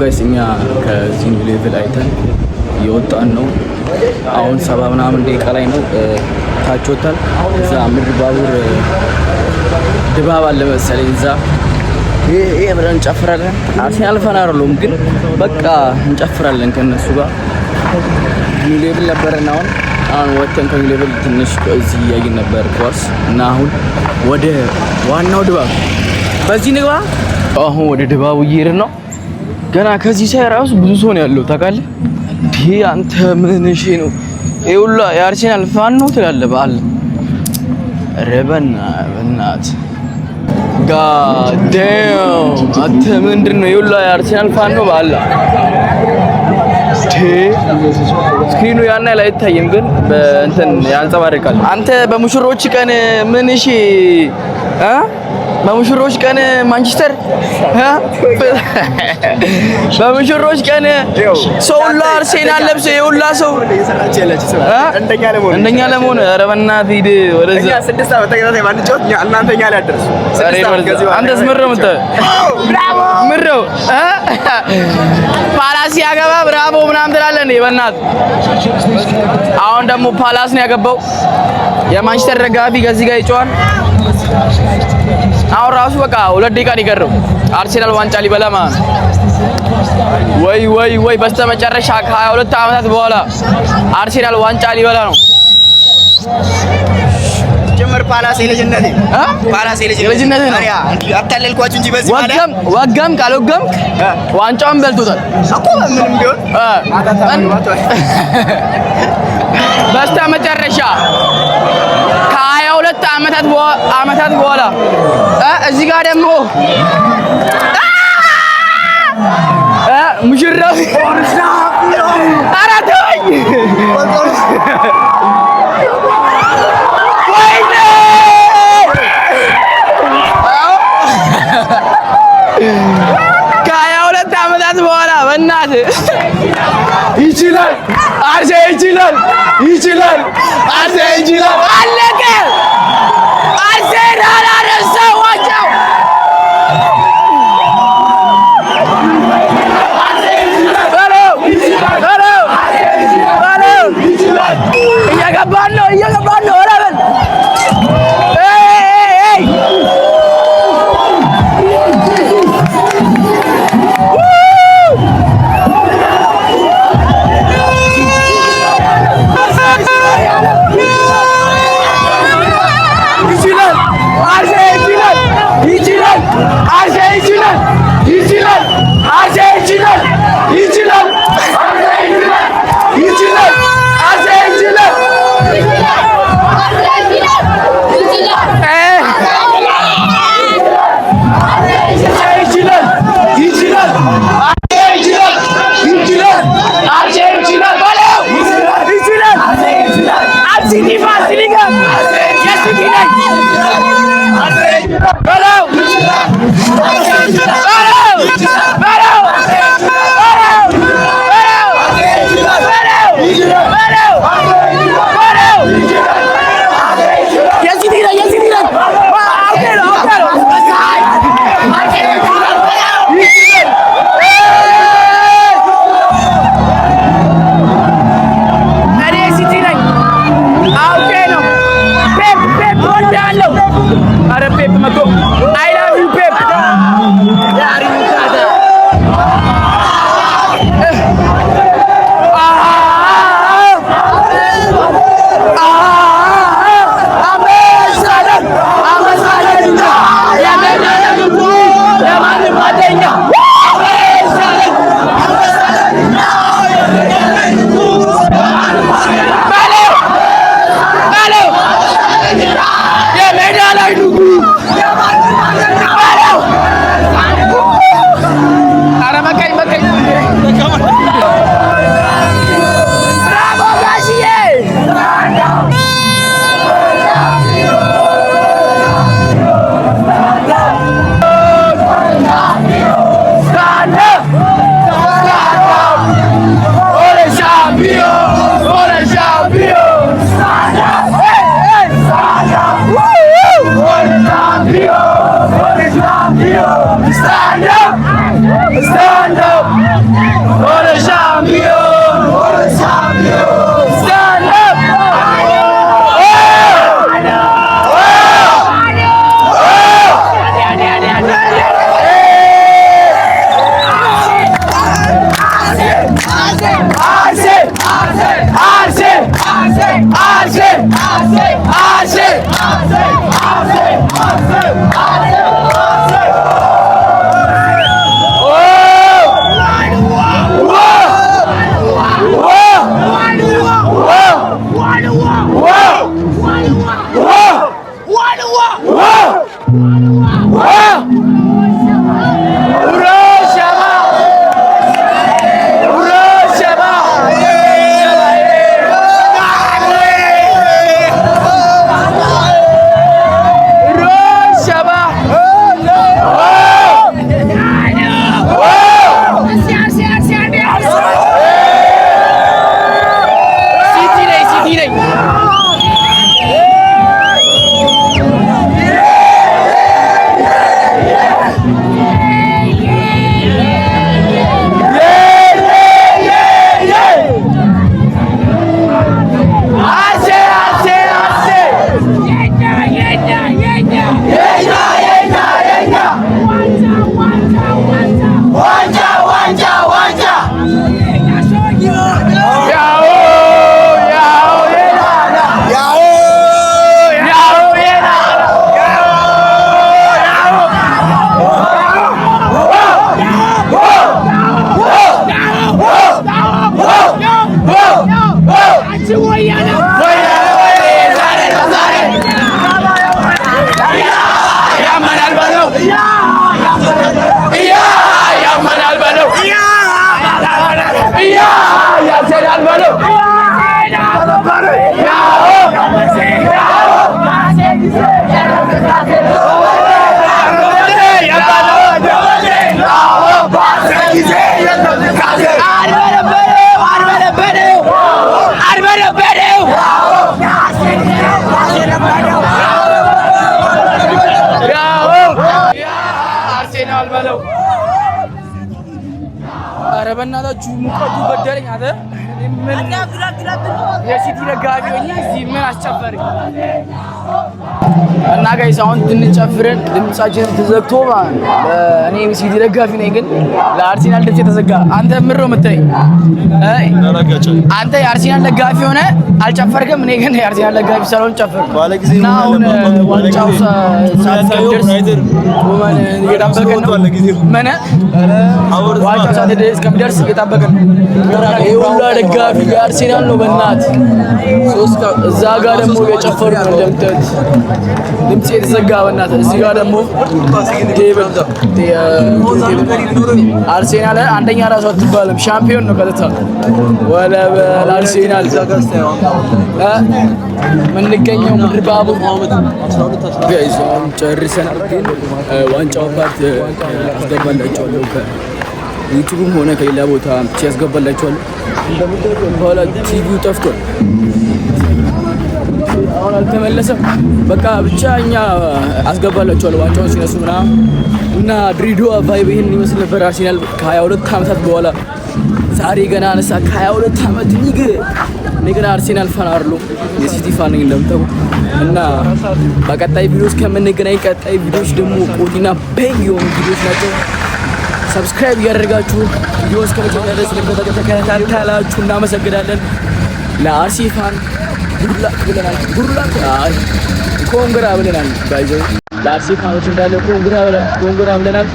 ጋይስ እኛ ከዚህ ሌቭል አይተን የወጣን ነው። አሁን 70 ምናምን ደቂቃ ላይ ነው ታች ወጣን። እዛ ምድር ባቡር ድባብ አለ መሰለኝ እዛ ይሄ ብለን እንጨፍራለን። አልፈን አይደለም ግን በቃ እንጨፍራለን ከነሱ ጋር። ኒው ሌቭል ነበርና አሁን ወጥተን ከኒው ሌቭል ትንሽ እዚህ እያየን ነበር ኳስ እና አሁን ወደ ዋናው ድባብ በዚህ ንግባ። አሁን ወደ ድባቡ እየሄድን ነው። ገና ከዚህ ሳይ ራሱ ብዙ ሰው ነው ያለው ታውቃለህ። አንተ ምን እሺ ነው ይውላ የአርሴናል ፋን ነው ትላለህ በአል ረበና በእናት ጋዴም አንተ ምንድነው ይውላ የአርሴናል ፋን ነው በአል ስክሪኑ ያን ላይ አይታይም ግን በእንትን ያንጸባርቃል። አንተ በሙሽሮች ቀን ምን እሺ በሙሽሮች ቀን ማንቸስተር በሙሽሮች ቀን ሰውላ አርሴናል ለብሶ የውላ ሰው እንደኛ ለመሆን ኧረ በእናትህ ሂድ ወደዛ 6 ዓመት ተከታታይ ማንጫወት እናንተኛ ላይ አደረሱ። አንተስ ምረው ምረው ፓላስ ያገባ ብራቮ ምናምን ትላለህ እንዴ በእናትህ። አሁን ደግሞ ፓላስ ነው ያገባው። የማንቸስተር ደጋፊ ከዚህ ጋር ይጫዋል። አሁን ራሱ በቃ 2 ደቂቃ ይቀረው አርሴናል ዋንጫ ሊበላ ማለት ወይ በስተመጨረሻ ከ22 ዓመታት በኋላ አርሴናል ዋንጫ ሊበላ ነው። ጀመር ፓላስ የልጅነቴ ነው አታለልኳችሁ እንጂ በዚህ ማለት ወጋም ካልወጋም ዋንጫውን በልቶታል እኮ ምንም ቢሆን በስተመጨረሻ ከ22 ዓመታት በኋላ እዚህ ጋር ደግሞ ሙሽራው አራተኝ ከ22 ዓመታት በኋላ በእናትህ ይችላል አርሴ ይችላል አርሴ ይችላል አለቀ። አርሴናል አነሳው ዋንጫው። እየገባን ነው ረበል I love you, babe. ሲቲ ነኝ። ኧረ በእናታችሁ ሙቀቱ በደለኝ። አተ የሲቲ ደጋፊ ሆኜ እዚህ ምን አስጨፈረኝ እና ጋይስ አሁን እንጨፍረን ድምጻችን ተዘግቶ ማለት ነው። እኔ ሲቲ ደጋፊ ነኝ ግን ለአርሴናል ድምጽ ተዘጋ። አንተ ምን ነው የምትለኝ? አንተ የአርሴናል ደጋፊ ሆነ አልጨፈርክም። እኔ ግን የአርሴናል ደጋፊ ስለሆነ ጨፈርኩ። እና አሁን ዋንጫው ሳትደርስ ወማን እየጠበቅን ነው። ምን ዋንጫው ሳትደርስ እየጠበቅን ነው። ይሄ ሁሉ ደጋፊ የአርሴናል ነው። በእናት ሶስት እዛ ጋር ደግሞ እየጨፈሩ ነው እንደምታዩት። ድምጽ የተዘጋ በእናት እዚህ ጋር ደግሞ አርሴናል አንደኛ ራሱ አትባልም ሻምፒዮን ነው ቀጥታ ወለ አርሴናል ምንገኘው ምድር ባቡር ጋይስ ጨርሰናል። ግን ዋንጫው ፓርት አስገባላችኋለሁ ከዩቲዩብም ሆነ ከሌላ ቦታ ያስገባላችኋለሁ። በኋላ ቲቪው ጠፍቷል አሁን አልተመለሰም። በቃ ብቻ እኛ አስገባላችኋለሁ ዋንጫውን ሲነሱ ምናምን እና ድሬዳዋ ቫይብ ይሄን ይመስል ነበር። አርሴናል ከ22 ዓመታት በኋላ ዛሬ ገና አነሳ። ከ22 ዓመት እኔ ገና አርሴናል ፋን አይደለሁም የሲቲ ፋን ነኝ እንደምታውቁ። እና በቀጣይ ቪዲዮስ ከምንገናኝ ቀጣይ ቪዲዮስ ደግሞ ቆቲና ቤንግ የሆኑ ቪዲዮስ ናቸው። ሰብስክራይብ እያደረጋችሁ ቪዲዮስ ከመጀመሪያ ድረስ ስለተከታተላችሁ እናመሰግናለን። ለአርሲ ፋን ጉድላክ ብለናል። ኮንግራ ብለናል። ባይዘው ለአርሲ ፋኖች እንዳለ ኮንግራ ብለናል።